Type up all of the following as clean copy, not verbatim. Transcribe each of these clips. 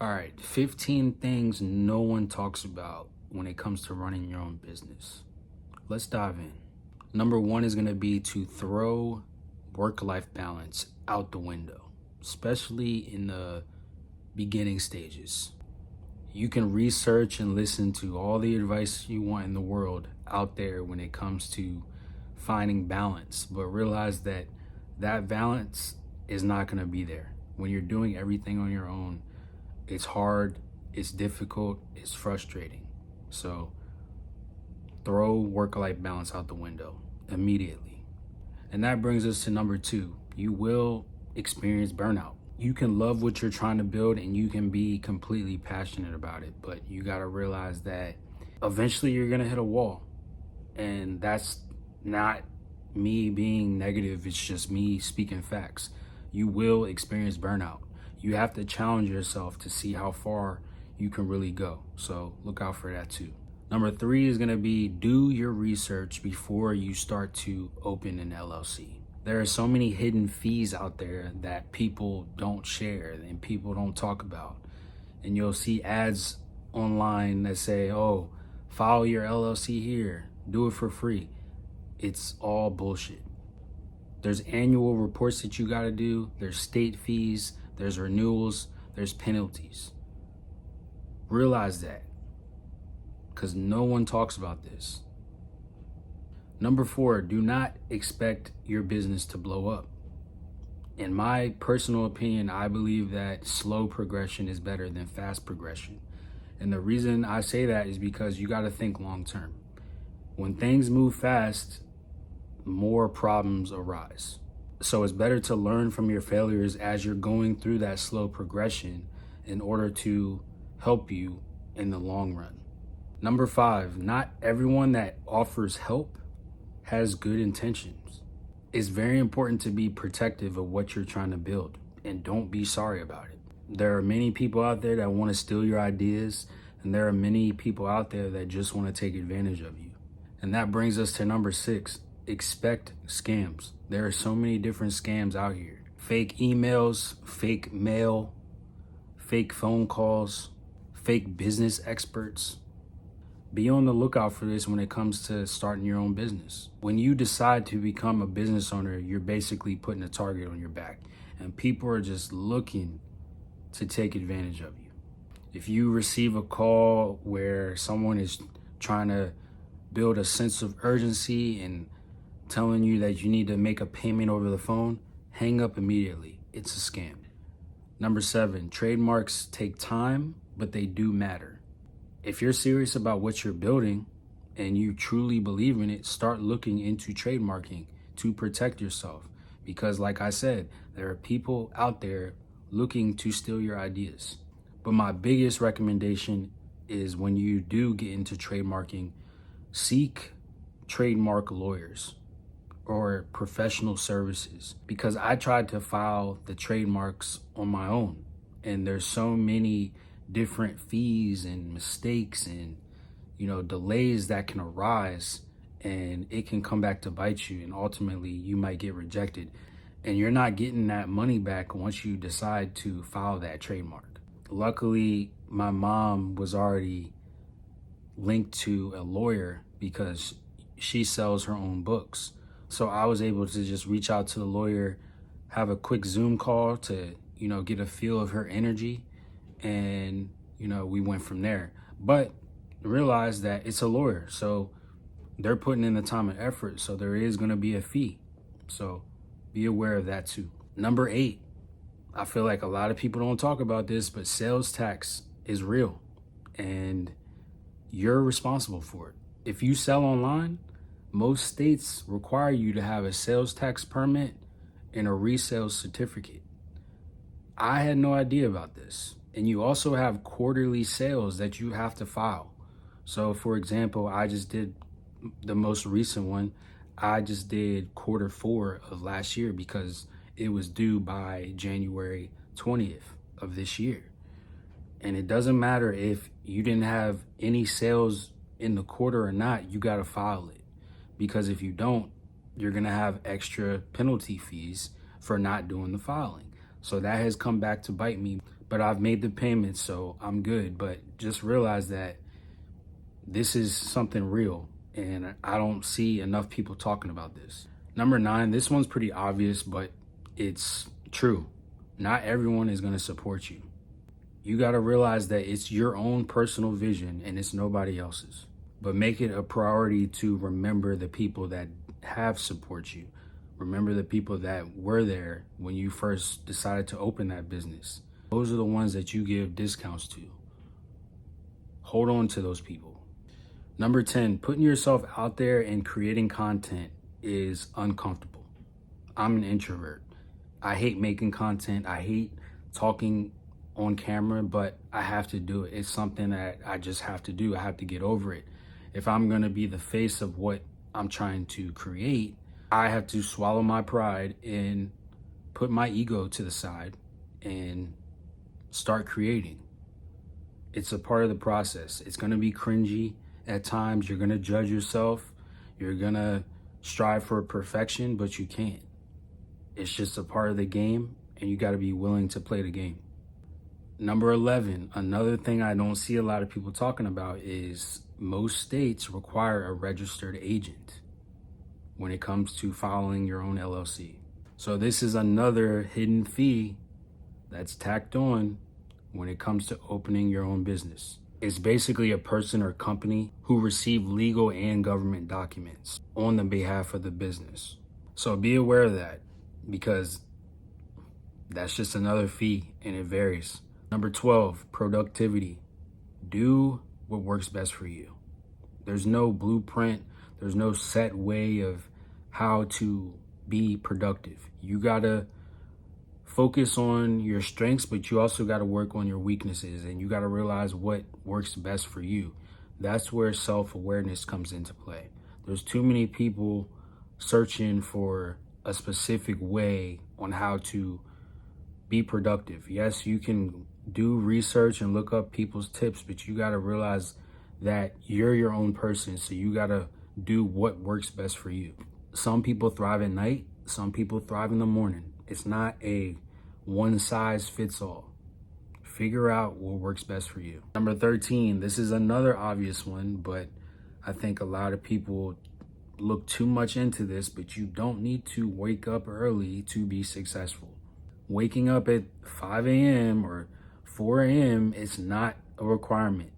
All right, 15 things no one talks about when it comes to running your own business. Let's dive in. Number one is going to be to throw work-life balance out the window, especially in the beginning stages. You can research and listen to all the advice you want in the world out there when it comes to finding balance, but realize that that balance is not going to be there. When you're doing everything on your own, it's hard, it's difficult, it's frustrating. So throw work-life balance out the window immediately. And that brings us to number two. You will experience burnout. You can love what you're trying to build and you can be completely passionate about it, but you got to realize that eventually you're going to hit a wall. And that's not me being negative, it's just me speaking facts. You will experience burnout. You have to challenge yourself to see how far you can really go. So look out for that too. Number three is going to be do your research before you start to open an LLC. There are so many hidden fees out there that people don't share and people don't talk about. And you'll see ads online that say, oh, file your LLC here, do it for free. It's all bullshit. There's annual reports that you got to do. There's state fees, there's renewals, there's penalties. Realize that, because no one talks about this. Number four, do not expect your business to blow up. In my personal opinion, I believe that slow progression is better than fast progression. And the reason I say that is because you got to think long term. When things move fast, more problems arise. So it's better to learn from your failures as you're going through that slow progression in order to help you in the long run. Number five, not everyone that offers help has good intentions. It's very important to be protective of what you're trying to build and don't be sorry about it. There are many people out there that want to steal your ideas, and there are many people out there that just want to take advantage of you. And that brings us to number six, expect scams. There are so many different scams out here. Fake emails, fake mail, fake phone calls, fake business experts. Be on the lookout for this when it comes to starting your own business. When you decide to become a business owner, you're basically putting a target on your back, and people are just looking to take advantage of you. If you receive a call where someone is trying to build a sense of urgency and telling you that you need to make a payment over the phone, hang up immediately. It's a scam. Number seven, trademarks take time, but they do matter. If you're serious about what you're building and you truly believe in it, start looking into trademarking to protect yourself. Because like I said, there are people out there looking to steal your ideas. But my biggest recommendation is when you do get into trademarking, seek trademark lawyers or professional services, because I tried to file the trademarks on my own and there's so many different fees and mistakes and delays that can arise, and it can come back to bite you, and ultimately you might get rejected and you're not getting that money back once you decide to file that trademark. Luckily, my mom was already linked to a lawyer because she sells her own books. So I was able to just reach out to the lawyer, have a quick Zoom call to, get a feel of her energy. And, we went from there. But realize that it's a lawyer. So they're putting in the time and effort. So there is going to be a fee. So be aware of that too. Number 8, I feel like a lot of people don't talk about this, but sales tax is real and you're responsible for it. If you sell online, most states require you to have a sales tax permit and a resale certificate. I had no idea about this. And you also have quarterly sales that you have to file. So for example, I just did the most recent one. I just did Q4 of last year because it was due by January 20th of this year. And it doesn't matter if you didn't have any sales in the quarter or not, you got to file it. Because if you don't, you're going to have extra penalty fees for not doing the filing. So that has come back to bite me. but I've made the payment, so I'm good. But just realize that this is something real, and I don't see enough people talking about this. Number 9, this one's pretty obvious, but it's true. Not everyone is going to support you. You got to realize that it's your own personal vision and it's nobody else's. But make it a priority to remember the people that have support you. Remember the people that were there when you first decided to open that business. Those are the ones that you give discounts to. Hold on to those people. Number 10, putting yourself out there and creating content is uncomfortable. I'm an introvert. I hate making content. I hate talking on camera, but I have to do it. It's something that I just have to do. I have to get over it. If I'm going to be the face of what I'm trying to create, I have to swallow my pride and put my ego to the side and start creating. It's a part of the process. It's going to be cringy at times. You're going to judge yourself. You're going to strive for perfection, but you can't. It's just a part of the game, and you got to be willing to play the game. Number 11, another thing I don't see a lot of people talking about is most states require a registered agent when it comes to filing your own LLC. So this is another hidden fee that's tacked on when it comes to opening your own business. It's basically a person or company who receive legal and government documents on the behalf of the business. So be aware of that, because that's just another fee and it varies. Number 12, productivity. Do what works best for you. There's no blueprint. There's no set way of how to be productive. You gotta focus on your strengths, but you also gotta work on your weaknesses, and you gotta realize what works best for you. That's where self-awareness comes into play. There's too many people searching for a specific way on how to be productive. Yes, you can do research and look up people's tips, but you got to realize that you're your own person. So you got to do what works best for you. Some people thrive at night. Some people thrive in the morning. It's not a one size fits all. Figure out what works best for you. Number 13, this is another obvious one, but I think a lot of people look too much into this, but you don't need to wake up early to be successful. Waking up at 5 a.m. or 4 a.m. is not a requirement.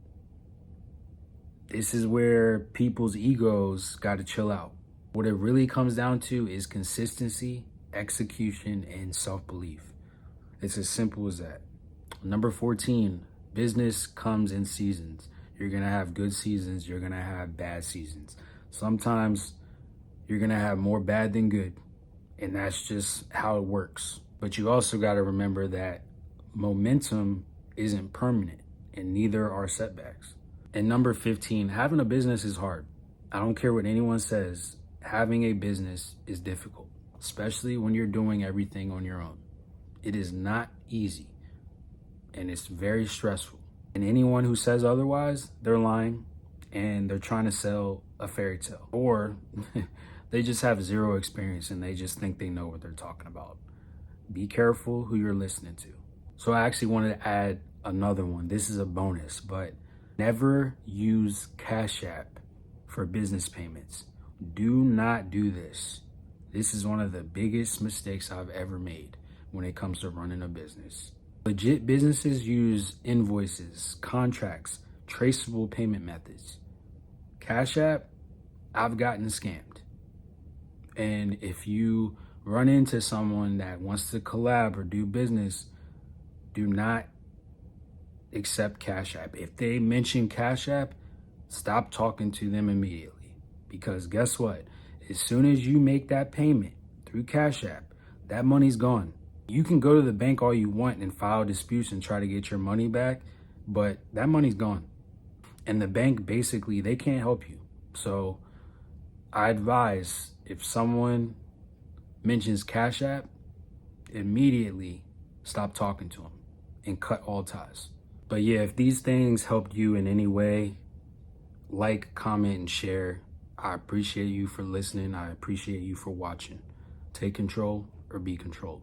This is where people's egos got to chill out. What it really comes down to is consistency, execution, and self-belief. It's as simple as that. Number 14, business comes in seasons. You're going to have good seasons. You're going to have bad seasons. Sometimes you're going to have more bad than good, and that's just how it works. But you also got to remember that momentum isn't permanent, and neither are setbacks. And number 15, having a business is hard. I don't care what anyone says. Having a business is difficult, especially when you're doing everything on your own. It is not easy, and it's very stressful. And anyone who says otherwise, they're lying, and they're trying to sell a fairy tale, or they just have zero experience and they just think they know what they're talking about. Be careful who you're listening to. So I actually wanted to add another one. This is a bonus, but never use Cash App for business payments. Do not do this. This is one of the biggest mistakes I've ever made when it comes to running a business. Legit businesses use invoices, contracts, traceable payment methods. Cash App, I've gotten scammed. And if you run into someone that wants to collab or do business, do not accept Cash App. If they mention Cash App, stop talking to them immediately. Because guess what? As soon as you make that payment through Cash App, that money's gone. You can go to the bank all you want and file disputes and try to get your money back, but that money's gone. And the bank, basically, they can't help you. So I advise, if someone mentions Cash App, immediately stop talking to them and cut all ties. But yeah, if these things helped you in any way, like, comment, and share. I appreciate you for listening. I appreciate you for watching. Take control or be controlled.